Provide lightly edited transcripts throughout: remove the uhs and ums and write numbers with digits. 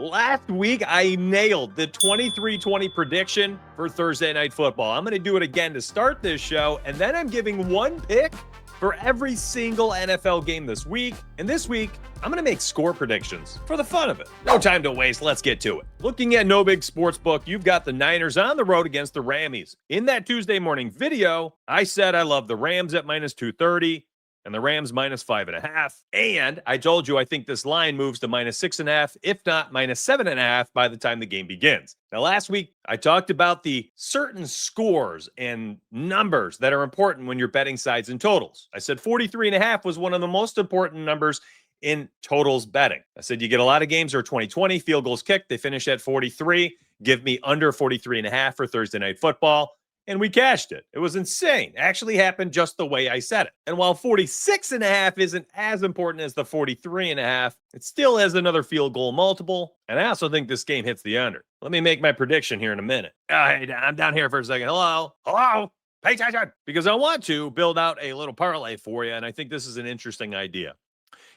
Last week, I nailed the 23-20 prediction for Thursday Night Football. I'm going to do it again to start this show, and then I'm giving one pick for every single NFL game this week. And this week, I'm going to make score predictions for the fun of it. No time to waste. Let's get to it. Looking at No Big Sportsbook, you've got the Niners on the road against the Rammies. In that Tuesday morning video, I said I love the Rams at minus 230. And the Rams minus 5.5. And I told you I think this line moves to minus 6.5, if not minus 7.5 by the time the game begins. Now, last week, I talked about the certain scores and numbers that are important when you're betting sides and totals. I said 43.5 was one of the most important numbers in totals betting. I said you get a lot of games are 20-20, field goals kicked, they finish at 43. Give me under 43.5 for Thursday Night Football. And we cashed it. It was insane. It actually happened just the way I said it. And while 46.5 isn't as important as the 43.5, it still has another field goal multiple. And I also think this game hits the under. Let me make my prediction here in a minute. All right, I'm down here for a second. Hello? Pay attention. Because I want to build out a little parlay for you, and I think this is an interesting idea.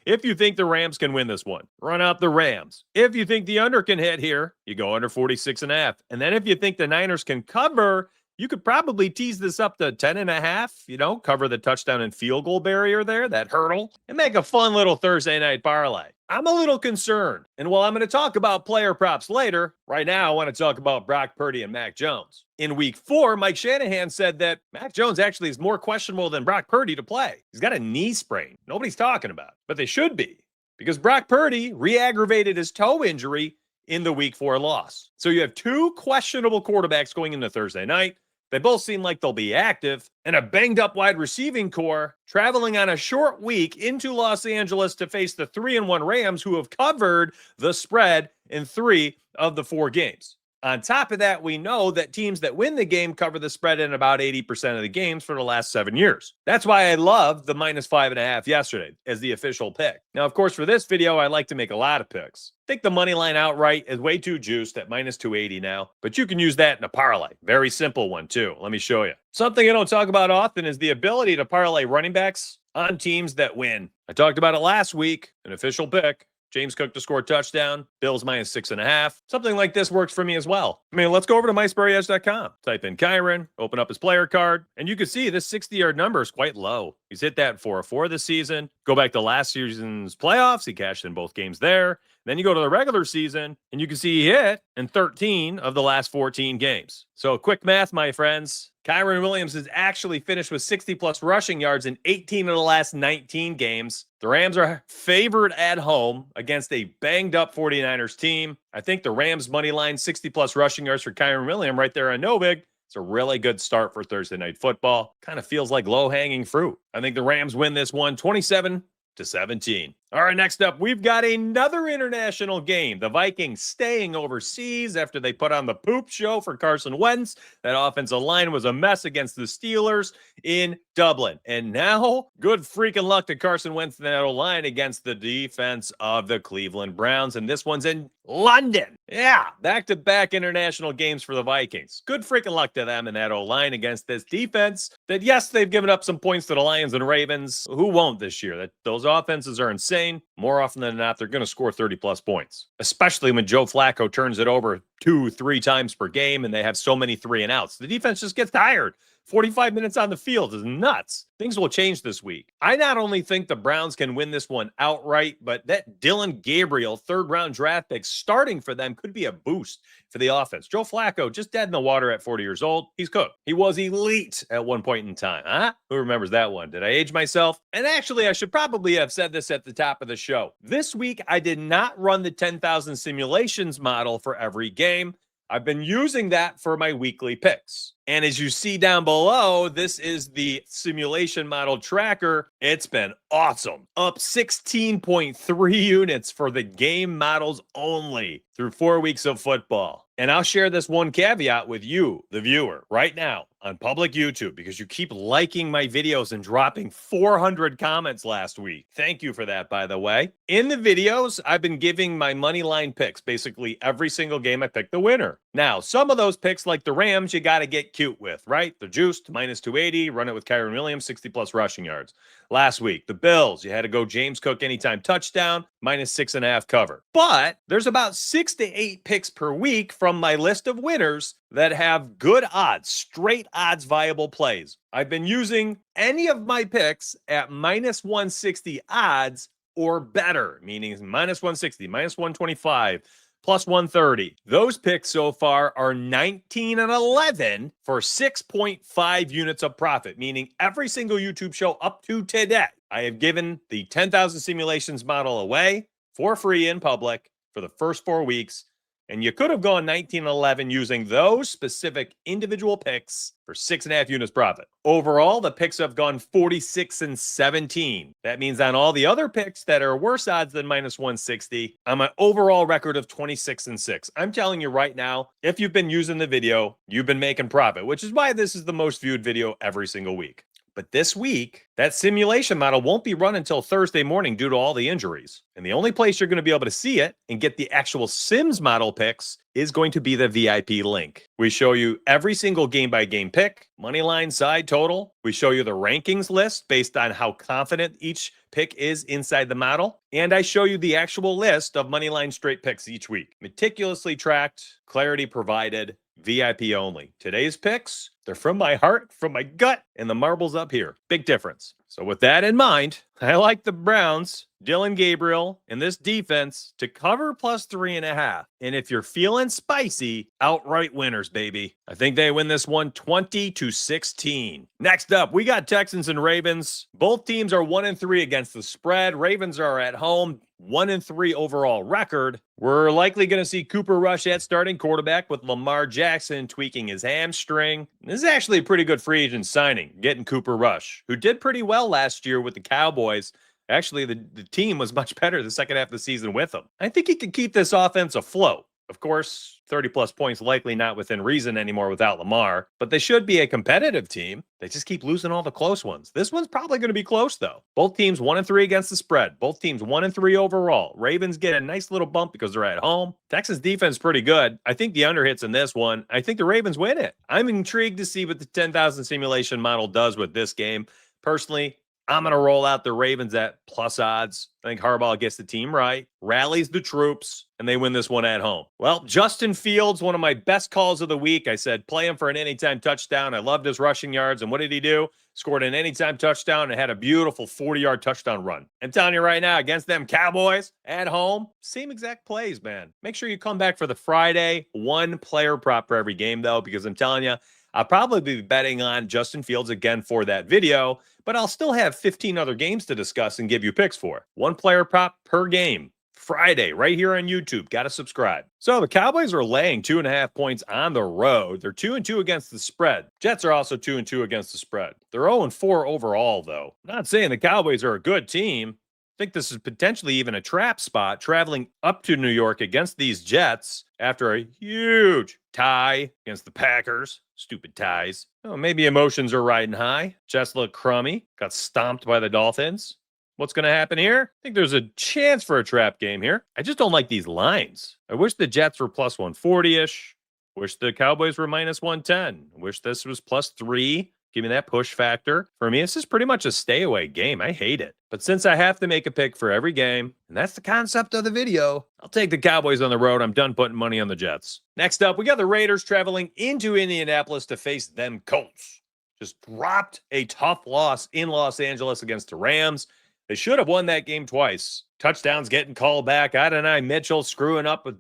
If you think the Rams can win this one, run out the Rams. If you think the under can hit here, you go under 46.5. And then if you think the Niners can cover, you could probably tease this up to 10.5, cover the touchdown and field goal barrier there, that hurdle, and make a fun little Thursday night parlay. I'm a little concerned. And while I'm going to talk about player props later, right now I want to talk about Brock Purdy and Mac Jones. In week 4, Mike Shanahan said that Mac Jones actually is more questionable than Brock Purdy to play. He's got a knee sprain. Nobody's talking about it, but they should be, because Brock Purdy re-aggravated his toe injury in the week 4 loss. So you have two questionable quarterbacks going into Thursday night. They both seem like they'll be active, and a banged-up wide receiving core traveling on a short week into Los Angeles to face the 3-1 Rams, who have covered the spread in 3 of the 4 games. On top of that, we know that teams that win the game cover the spread in about 80% of the games for the last 7 years. That's why I love the minus 5.5 yesterday as the official pick. Now, of course, for this video, I like to make a lot of picks. I think the money line outright is way too juiced at minus 280 now, but you can use that in a parlay. Very simple one, too. Let me show you. Something I don't talk about often is the ability to parlay running backs on teams that win. I talked about it last week, an official pick. James Cook to score a touchdown, Bills minus 6.5. Something like this works for me as well. Let's go over to mySpreadyEdge.com. Type in Kyron, open up his player card, and you can see this 60-yard number is quite low. He's hit that 4-4 this season. Go back to last season's playoffs. He cashed in both games there. Then you go to the regular season, and you can see he hit in 13 of the last 14 games. So quick math, my friends. Kyron Williams has actually finished with 60-plus rushing yards in 18 of the last 19 games. The Rams are favored at home against a banged-up 49ers team. I think the Rams' money line, 60-plus rushing yards for Kyron Williams right there on No Big. It's a really good start for Thursday Night Football. Kind of feels like low-hanging fruit. I think the Rams win this one 27-17. All right, next up, we've got another international game. The Vikings staying overseas after they put on the poop show for Carson Wentz. That offensive line was a mess against the Steelers in Dublin. And now, good freaking luck to Carson Wentz and that O-line against the defense of the Cleveland Browns. And this one's in London. Yeah, back-to-back international games for the Vikings. Good freaking luck to them and that O-line against this defense that, yes, they've given up some points to the Lions and Ravens. Who won't this year? Those offenses are insane. More often than not, they're going to score 30-plus points, especially when Joe Flacco turns it over 2-3 times per game and they have so many 3-and-outs. The defense just gets tired. 45 minutes on the field is nuts. Things will change this week. I not only think the Browns can win this one outright, but that Dylan Gabriel third-round draft pick starting for them could be a boost for the offense. Joe Flacco, just dead in the water at 40 years old. He's cooked. He was elite at one point in time. Huh? Who remembers that one? Did I age myself? And actually, I should probably have said this at the top of the show. This week, I did not run the 10,000 simulations model for every game. I've been using that for my weekly picks. And as you see down below, this is the simulation model tracker. It's been awesome. Up 16.3 units for the game models only through 4 weeks of football. And I'll share this one caveat with you, the viewer, right now on public YouTube, because you keep liking my videos and dropping 400 comments last week. Thank you for that, by the way. In the videos, I've been giving my money line picks. Basically, every single game I pick the winner. Now, some of those picks, like the Rams, you got to get cute with, right? They're juiced, minus 280. Run it with Kyron Williams, 60-plus rushing yards. Last week, the Bills, you had to go James Cook anytime touchdown, minus 6.5 cover. But there's about 6 to 8 picks per week from my list of winners that have good odds, straight odds, viable plays. I've been using any of my picks at minus 160 odds or better, meaning minus 160, minus 125, plus 130. Those picks so far are 19 and 11 for 6.5 units of profit, meaning every single YouTube show up to today, I have given the 10,000 simulations model away for free in public for the first 4 weeks. And you could have gone 19 and 11 using those specific individual picks for 6.5 units profit. Overall, the picks have gone 46 and 17. That means on all the other picks that are worse odds than minus 160, I'm an overall record of 26 and 6. I'm telling you right now, if you've been using the video, you've been making profit, which is why this is the most viewed video every single week. But this week, that simulation model won't be run until Thursday morning due to all the injuries. And the only place you're going to be able to see it and get the actual Sims model picks is going to be the VIP link. We show you every single game-by-game pick, money line, side, total. We show you the rankings list based on how confident each pick is inside the model. And I show you the actual list of money line straight picks each week. Meticulously tracked, clarity provided, VIP only. Today's picks, they're from my heart, from my gut, and the marble's up here. Big difference. So with that in mind, I like the Browns, Dylan Gabriel, and this defense to cover plus 3.5. And if you're feeling spicy, outright winners, baby. I think they win this one 20-16. Next up, we got Texans and Ravens. Both teams are 1-3 against the spread. Ravens are at home. 1-3 overall record. We're likely going to see Cooper Rush at starting quarterback with Lamar Jackson tweaking his hamstring. This is actually a pretty good free agent signing, getting Cooper Rush, who did pretty well last year with the Cowboys. Actually, the team was much better the second half of the season with him. I think he can keep this offense afloat. Of course, 30-plus points likely not within reason anymore without Lamar, but they should be a competitive team. They just keep losing all the close ones. This one's probably going to be close, though. Both teams 1-3 against the spread. Both teams 1-3 overall. Ravens get a nice little bump because they're at home. Texas defense pretty good. I think the under hits in this one. I think the Ravens win it. I'm intrigued to see what the 10,000 simulation model does with this game. Personally, I'm going to roll out the Ravens at plus odds. I think Harbaugh gets the team right, rallies the troops, and they win this one at home. Well, Justin Fields, one of my best calls of the week. I said, play him for an anytime touchdown. I loved his rushing yards. And what did he do? Scored an anytime touchdown and had a beautiful 40-yard touchdown run. I'm telling you right now, against them Cowboys at home, same exact plays, man. Make sure you come back for the Friday one player prop for every game, though, because I'm telling you, I'll probably be betting on Justin Fields again for that video, but I'll still have 15 other games to discuss and give you picks for. One player prop per game. Friday, right here on YouTube. Got to subscribe. So the Cowboys are laying 2.5 points on the road. They're 2-2 against the spread. Jets are also 2-2 against the spread. They're 0-4 overall, though. Not saying the Cowboys are a good team. I think this is potentially even a trap spot, traveling up to New York against these Jets after a huge tie against the Packers. Stupid ties. Oh, maybe emotions are riding high. Jets look crummy. Got stomped by the Dolphins. What's going to happen here? I think there's a chance for a trap game here. I just don't like these lines. I wish the Jets were plus 140-ish. Wish the Cowboys were minus 110. Wish this was plus 3. Give me that push factor. For me, this is pretty much a stay away game. I hate it. But since I have to make a pick for every game, and that's the concept of the video, I'll take the Cowboys on the road. I'm done putting money on the Jets. Next up, we got the Raiders traveling into Indianapolis to face them Colts. Just dropped a tough loss in Los Angeles against the Rams. They should have won that game twice. Touchdowns getting called back. Adonai Mitchell screwing up with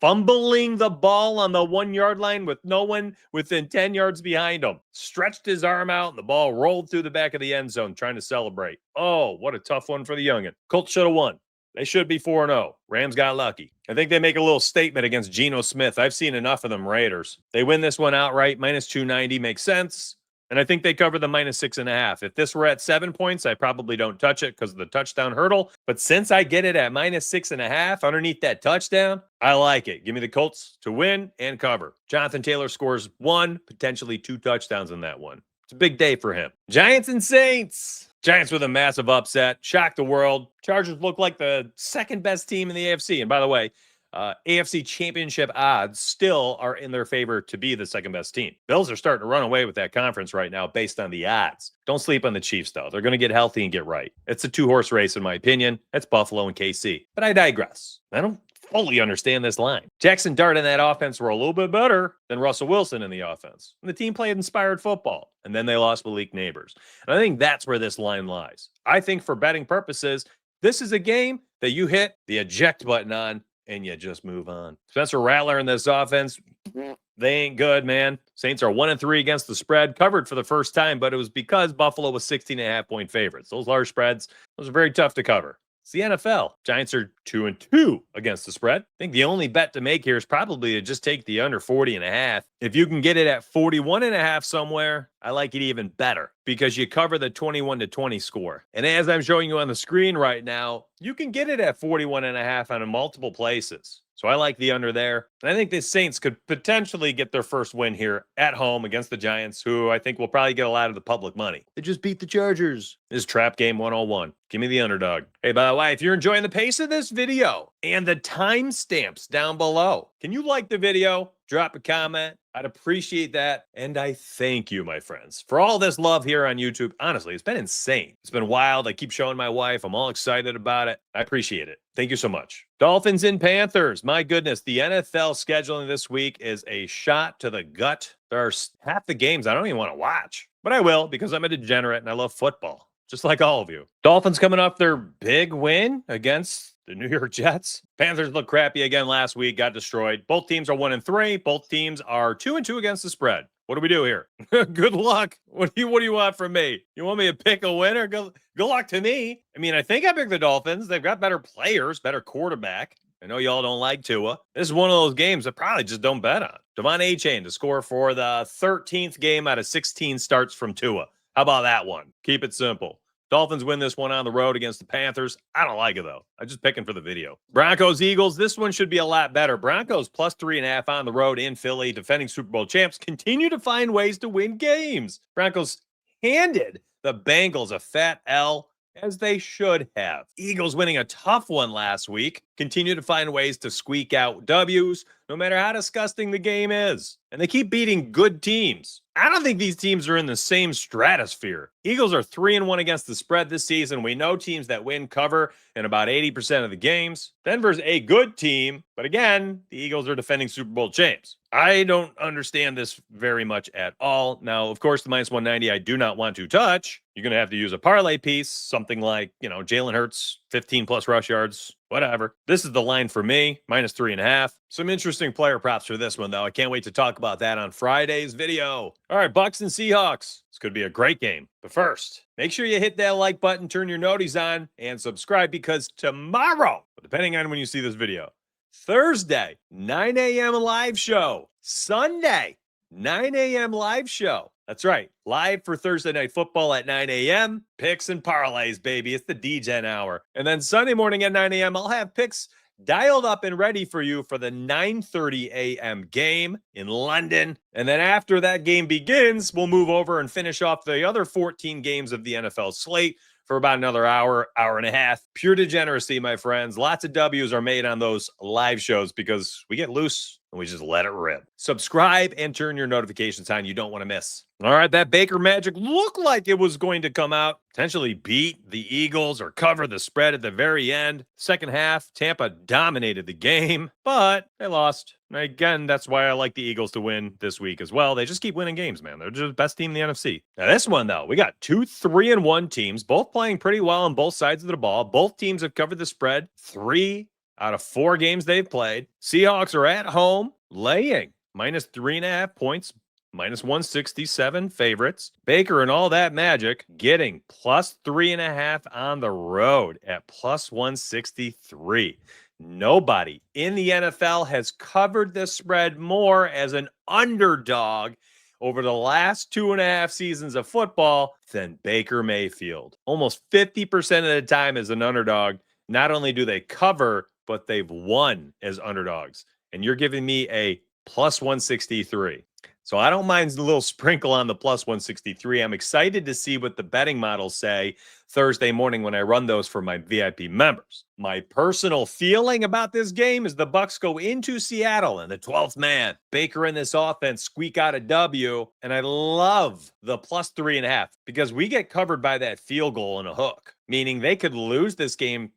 fumbling the ball on the 1-yard line with no one within 10 yards behind him. Stretched his arm out and the ball rolled through the back of the end zone trying to celebrate. Oh, what a tough one for the youngin. Colts should have won. They should be 4-0. Rams got lucky. I think they make a little statement against Geno Smith. I've seen enough of them Raiders. They win this one outright. Minus 290 makes sense. And I think they cover the minus 6.5. If this were at 7 points, I probably don't touch it because of the touchdown hurdle. But since I get it at minus 6.5 underneath that touchdown, I like it. Give me the Colts to win and cover. Jonathan Taylor scores 1, potentially 2 touchdowns in that one. It's a big day for him. Giants and Saints. Giants with a massive upset. Shocked the world. Chargers look like the second best team in the AFC. And by the way, AFC championship odds still are in their favor to be the second best team. Bills are starting to run away with that conference right now based on the odds. Don't sleep on the Chiefs, though. They're going to get healthy and get right. It's a two-horse race, in my opinion. It's Buffalo and KC. But I digress. I don't fully understand this line. Jackson Dart and that offense were a little bit better than Russell Wilson in the offense. And the team played inspired football. And then they lost Malik Neighbors. And I think that's where this line lies. I think for betting purposes, this is a game that you hit the eject button on and you just move on. Spencer Rattler in this offense, they ain't good, man. Saints are 1-3 against the spread, covered for the first time, but it was because Buffalo was 16.5-point favorites. Those large spreads, those are very tough to cover. It's the NFL. Giants are 2-2 against the spread. I think the only bet to make here is probably to just take the under 40.5. If you can get it at 41.5 somewhere, I like it even better because you cover the 21-20 score. And as I'm showing you on the screen right now, you can get it at 41.5 on multiple places. So I like the under there. And I think the Saints could potentially get their first win here at home against the Giants, who I think will probably get a lot of the public money. They just beat the Chargers. This is Trap Game 101. Give me the underdog. Hey, by the way, if you're enjoying the pace of this video and the timestamps down below, can you like the video? Drop a comment. I'd appreciate that. And I thank you, my friends, for all this love here on YouTube. Honestly, it's been insane. It's been wild. I keep showing my wife. I'm all excited about it. I appreciate it. Thank you so much. Dolphins and Panthers. My goodness, the NFL scheduling this week is a shot to the gut. There are half the games I don't even want to watch, but I will because I'm a degenerate and I love football, just like all of you. Dolphins coming off their big win against the New York Jets. Panthers looked crappy again last week, got destroyed. Both teams are 1-3. Both teams are 2-2 against the spread. What do we do here? Good luck. What do you want from me? You want me to pick a winner? Good luck to me. I mean, I think I picked the Dolphins. They've got better players, better quarterback. I know y'all don't like Tua. This is one of those games that probably just don't bet on. Devon Achane to score for the 13th game out of 16 starts from Tua. How about that one? Keep it simple. Dolphins win this one on the road against the Panthers. I don't like it, though. I'm just picking for the video. Broncos Eagles. This one should be a lot better. Broncos plus 3.5 on the road in Philly. Defending Super Bowl champs continue to find ways to win games. Broncos handed the Bengals a fat L, as they should have. Eagles winning a tough one last week. Continue to find ways to squeak out W's, no matter how disgusting the game is. And they keep beating good teams. I don't think these teams are in the same stratosphere. Eagles are 3-1 against the spread this season. We know teams that win cover in about 80% of the games. Denver's a good team, but again, the Eagles are defending Super Bowl champs. I don't understand this very much at all. Now, of course, the minus 190 I do not want to touch. You're going to have to use a parlay piece, something like, Jalen Hurts, 15 plus rush yards, whatever. This is the line for me, minus 3.5. Some interesting player props for this one, though. I can't wait to talk about that on Friday's video. All right, Bucks and Seahawks. This could be a great game. But first, make sure you hit that like button, turn your noties on, and subscribe because tomorrow, depending on when you see this video, Thursday, 9 a.m. live show. Sunday, 9 a.m. live show. That's right. Live for Thursday Night Football at 9 a.m. Picks and parlays, baby. It's the D-Gen hour. And then Sunday morning at 9 a.m., I'll have picks dialed up and ready for you for the 9:30 a.m. game in London. And then after that game begins, we'll move over and finish off the other 14 games of the NFL slate for about another hour, hour and a half. Pure degeneracy, my friends. Lots of W's are made on those live shows because we get loose and we just let it rip. Subscribe and turn your notifications on. You don't want to miss. All right, that Baker Magic looked like it was going to come out, potentially beat the Eagles or cover the spread at the very end. Second half, Tampa dominated the game, but they lost. Again, that's why I like the Eagles to win this week as well. They just keep winning games, man. They're just the best team in the NFC. Now, this one, though, we got 2 3-1 teams, both playing pretty well on both sides of the ball. Both teams have covered the spread 3 out of 4 games they've played. Seahawks are at home, laying minus 3.5 points, minus 167 favorites. Baker and all that magic getting plus 3.5 on the road at plus 163. Nobody in the NFL has covered this spread more as an underdog over the last 2.5 seasons of football than Baker Mayfield. Almost 50% of the time as an underdog, not only do they cover, but they've won as underdogs. And you're giving me a plus 163. So I don't mind the little sprinkle on the plus 163. I'm excited to see what the betting models say Thursday morning when I run those for my VIP members. My personal feeling about this game is the Bucks go into Seattle and the 12th man. Baker in this offense squeak out a W, and I love the plus 3.5 because we get covered by that field goal and a hook, meaning they could lose this game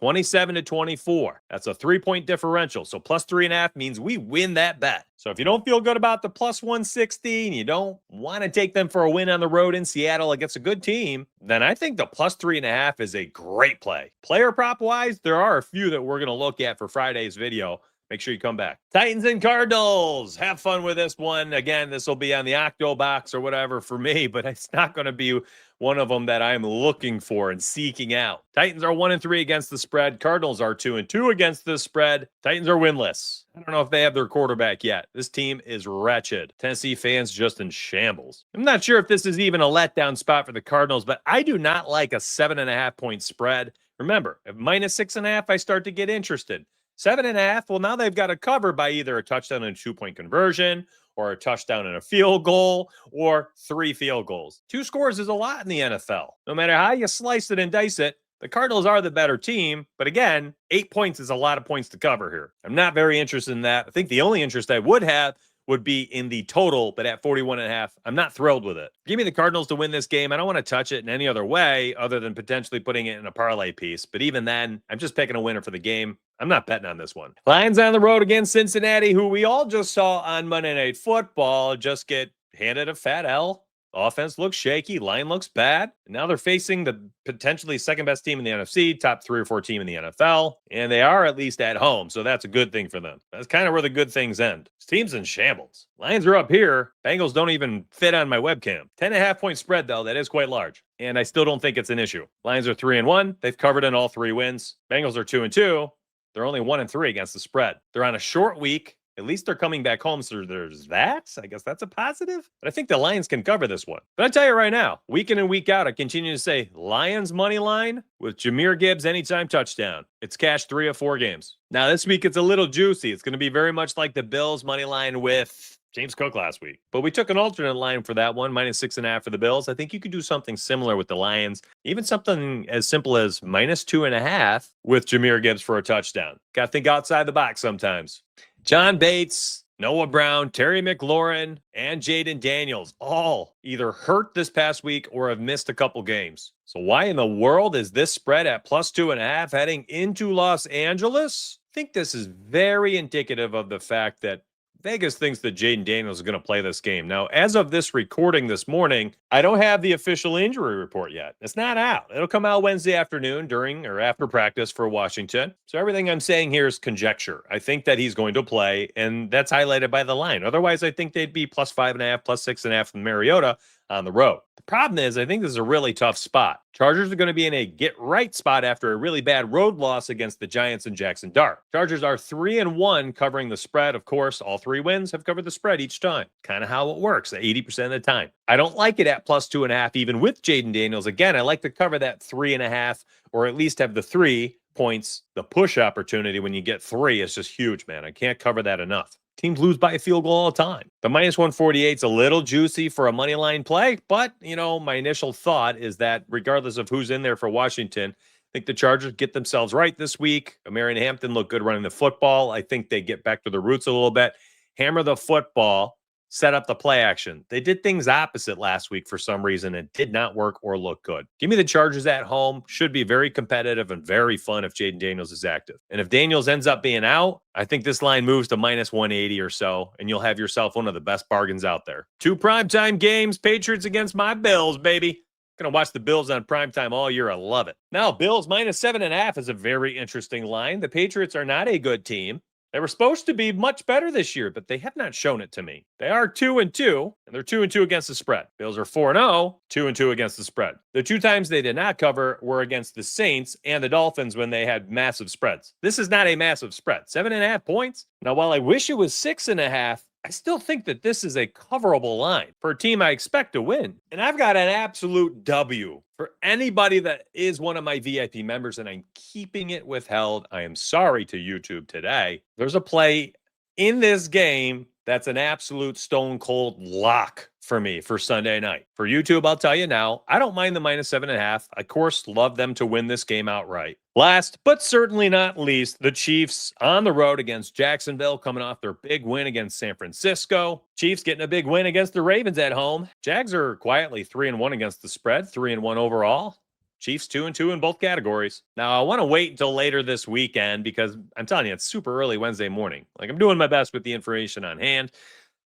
27-24. That's a 3-point differential. So plus 3.5 means we win that bet. So if you don't feel good about the plus 160 and you don't want to take them for a win on the road in Seattle against a good team, then I think the plus 3.5 is a great play. Player prop wise, there are a few that we're going to look at for Friday's video. Make sure you come back. Titans and Cardinals. Have fun with this one. Again, this will be on the Octo box or whatever for me, but it's not going to be one of them that I'm looking for and seeking out. Titans are 1-3 against the spread. Cardinals are 2-2 against the spread. Titans are winless. I don't know if they have their quarterback yet. This team is wretched. Tennessee fans just in shambles. I'm not sure if this is even a letdown spot for the Cardinals, but I do not like a 7.5 point spread. Remember, at minus 6.5, I start to get interested. 7.5, well, now they've got to cover by either a touchdown and a 2-point conversion or a touchdown and a field goal or 3 field goals. 2 scores is a lot in the NFL. No matter how you slice it and dice it, the Cardinals are the better team. But again, 8 points is a lot of points to cover here. I'm not very interested in that. I think the only interest I would have would be in the total, but at 41.5, I'm not thrilled with it. Give me the Cardinals to win this game. I don't want to touch it in any other way other than potentially putting it in a parlay piece. But even then, I'm just picking a winner for the game. I'm not betting on this one. Lions on the road against Cincinnati, who we all just saw on Monday Night Football just get handed a fat L. Offense looks shaky. Line looks bad. Now they're facing the potentially second best team in the NFC, top 3 or 4 team in the NFL, and they are at least at home, so that's a good thing for them. That's kind of where the good things end. This team's in shambles. Lions are up here. Bengals don't even fit on my webcam. 10.5 point spread, though. That is quite large, and I still don't think it's an issue. Lions are 3-1. They've covered in all 3 wins. Bengals are 2-2. They're only 1-3 against the spread. They're on a short week. At least they're coming back home, so there's that. I guess that's a positive. But I think the Lions can cover this one. But I tell you right now, week in and week out, I continue to say Lions money line with Jahmyr Gibbs anytime touchdown. It's cash 3 of 4 games. Now this week it's a little juicy. It's going to be very much like the Bills money line with James Cook last week. But we took an alternate line for that one, minus 6.5 for the Bills. I think you could do something similar with the Lions, even something as simple as minus 2.5 with Jahmyr Gibbs for a touchdown. Got to think outside the box sometimes. John Bates, Noah Brown, Terry McLaurin, and Jaden Daniels all either hurt this past week or have missed a couple games. So why in the world is this spread at plus 2.5 heading into Los Angeles? I think this is very indicative of the fact that Vegas thinks that Jaden Daniels is going to play this game. Now, as of this recording this morning, I don't have the official injury report yet. It's not out. It'll come out Wednesday afternoon during or after practice for Washington. So everything I'm saying here is conjecture. I think that he's going to play, and that's highlighted by the line. Otherwise, I think they'd be plus 5.5, plus 6.5 from Mariota on the road. The problem is, I think this is a really tough spot. Chargers are going to be in a get-right spot after a really bad road loss against the Giants and Jackson Dart. Chargers are 3-1 covering the spread. Of course, all 3 wins have covered the spread each time. Kind of how it works, 80% of the time. I don't like it at plus 2.5, even with Jaden Daniels. Again, I like to cover that 3.5, or at least have the 3 points. The push opportunity when you get 3 is just huge, man. I can't cover that enough. Teams lose by a field goal all the time. The minus 148 is a little juicy for a money line play, but, my initial thought is that regardless of who's in there for Washington, I think the Chargers get themselves right this week. Marion Hampton looked good running the football. I think they get back to the roots a little bit, hammer the football, set up the play action. They did things opposite last week for some reason and did not work or look good. Give me the Chargers at home. Should be very competitive and very fun if Jaden Daniels is active. And if Daniels ends up being out, I think this line moves to minus 180 or so, and you'll have yourself one of the best bargains out there. 2 primetime games, Patriots against my Bills, baby. Going to watch the Bills on primetime all year. I love it. Now, Bills minus 7.5 is a very interesting line. The Patriots are not a good team. They were supposed to be much better this year, but they have not shown it to me. They are 2-2, and they're 2-2 against the spread. Bills are 4-0, 2-2 against the spread. The 2 times they did not cover were against the Saints and the Dolphins when they had massive spreads. This is not a massive spread. 7.5 points. Now, while I wish it was 6.5, I still think that this is a coverable line for a team I expect to win. And I've got an absolute W for anybody that is one of my VIP members, and I'm keeping it withheld. I am sorry to YouTube today. There's a play in this game That's an absolute stone cold lock for me for Sunday night. For YouTube, I'll tell you now, I don't mind the -7.5. Of course, love them to win this game outright. Last, but certainly not least, the Chiefs on the road against Jacksonville, coming off their big win against San Francisco. Chiefs getting a big win against the Ravens at home. Jags are quietly 3-1 against the spread, 3-1 overall. Chiefs 2-2 in both categories. Now, I want to wait until later this weekend because I'm telling you, it's super early Wednesday morning. Like, I'm doing my best with the information on hand.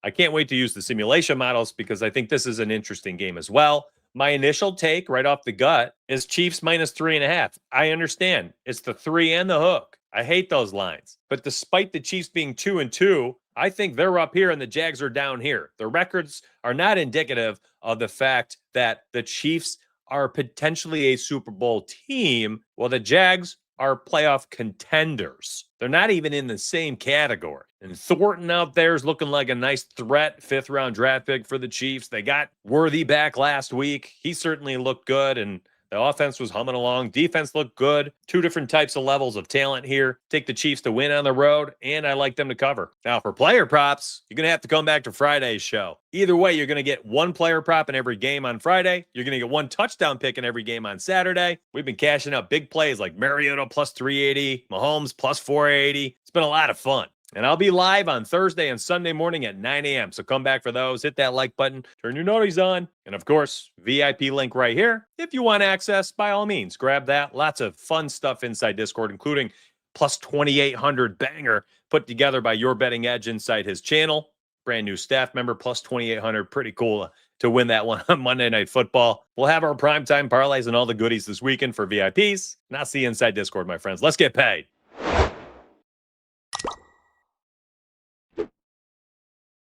I can't wait to use the simulation models because I think this is an interesting game as well. My initial take right off the gut is Chiefs -3.5. I understand it's the 3 and the hook. I hate those lines. But despite the Chiefs being 2-2, I think they're up here and the Jags are down here. The records are not indicative of the fact that the Chiefs are potentially a Super Bowl team, while the Jags are playoff contenders. They're not even in the same category. And Thornton out there is looking like a nice threat, 5th-round draft pick for the Chiefs. They got Worthy back last week. He certainly looked good, and the offense was humming along. Defense looked good. 2 different types of levels of talent here. Take the Chiefs to win on the road, and I like them to cover. Now, for player props, you're going to have to come back to Friday's show. Either way, you're going to get 1 player prop in every game on Friday. You're going to get 1 touchdown pick in every game on Saturday. We've been cashing out big plays like Mariota +380, Mahomes +480. It's been a lot of fun. And I'll be live on Thursday and Sunday morning at 9 a.m. So come back for those. Hit that like button. Turn your noties on. And of course, VIP link right here. If you want access, by all means, grab that. Lots of fun stuff inside Discord, including +2,800 banger put together by Your Betting Edge inside his channel. Brand new staff member, +2,800. Pretty cool to win that one on Monday Night Football. We'll have our primetime parlays and all the goodies this weekend for VIPs. And I'll see you inside Discord, my friends. Let's get paid.